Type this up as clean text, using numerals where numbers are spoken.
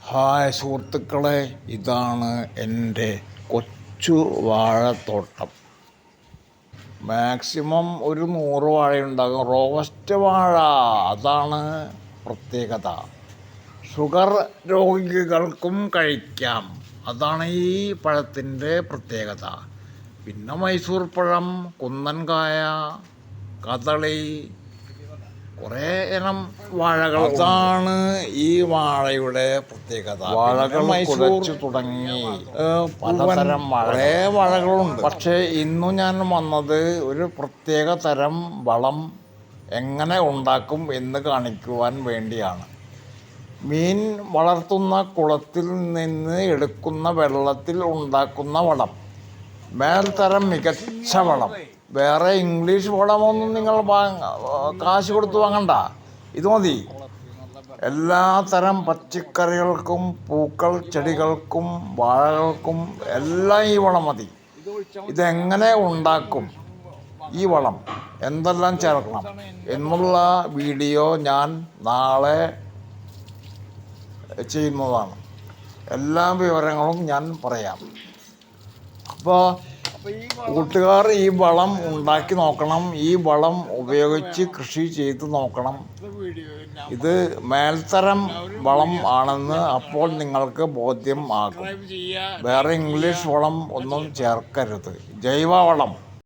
Hi സുഹൃത്തുക്കളെ, ഇതാണ് എൻ്റെ കൊച്ചു വാഴത്തോട്ടം. മാക്സിമം ഒരു 100 വാഴയുണ്ടാകും. റോബസ്റ്റ് വാഴ, അതാണ് പ്രത്യേകത. ഷുഗർ രോഗികൾക്കും കഴിക്കാം, അതാണ് ഈ പഴത്തിൻ്റെ പ്രത്യേകത. പിന്നെ മൈസൂർ പഴം, കുന്നൻകായ, കദളി, കുറേ ഇനം വാഴകൾ. അതാണ് ഈ വാഴയുടെ പ്രത്യേകത. വാഴകൾ കുലച്ചു തുടങ്ങി പലതരം കുറേ വാഴകളുണ്ട്. പക്ഷേ ഇന്നു ഞാൻ വന്നത് ഒരു പ്രത്യേക തരം വളം എങ്ങനെ ഉണ്ടാക്കും എന്ന് കാണിക്കുവാൻ വേണ്ടിയാണ്. മീൻ വളർത്തുന്ന കുളത്തിൽ നിന്ന് എടുക്കുന്ന വെള്ളത്തിൽ ഉണ്ടാക്കുന്ന വളം, മേൽത്തരം മികച്ച വളം. വേറെ ഇംഗ്ലീഷ് വളമൊന്നും നിങ്ങൾ കാശ് കൊടുത്ത് വാങ്ങണ്ട, ഇത് മതി. എല്ലാ തരം പച്ചക്കറികൾക്കും, പൂക്കൾ ചെടികൾക്കും, വാഴകൾക്കും എല്ലാം ഈ വളം മതി. ഇതെങ്ങനെ ഉണ്ടാക്കും, ഈ വളം എന്തെല്ലാം ചേർക്കണം എന്നുള്ള വീഡിയോ ഞാൻ നാളെ ചെയ്യുന്നതാണ്. എല്ലാ വിവരങ്ങളും ഞാൻ പറയാം. അപ്പോൾ കൂട്ടുകാർ ഈ വളം ഉണ്ടാക്കി നോക്കണം, ഈ വളം ഉപയോഗിച്ച് കൃഷി ചെയ്ത് നോക്കണം. ഇത് മേൽത്തരം വളം ആണെന്ന് അപ്പോൾ നിങ്ങൾക്ക് ബോധ്യം ആകും. വേറെ ഇംഗ്ലീഷ് വളം ഒന്നും ചേർക്കരുത്, ജൈവവളം.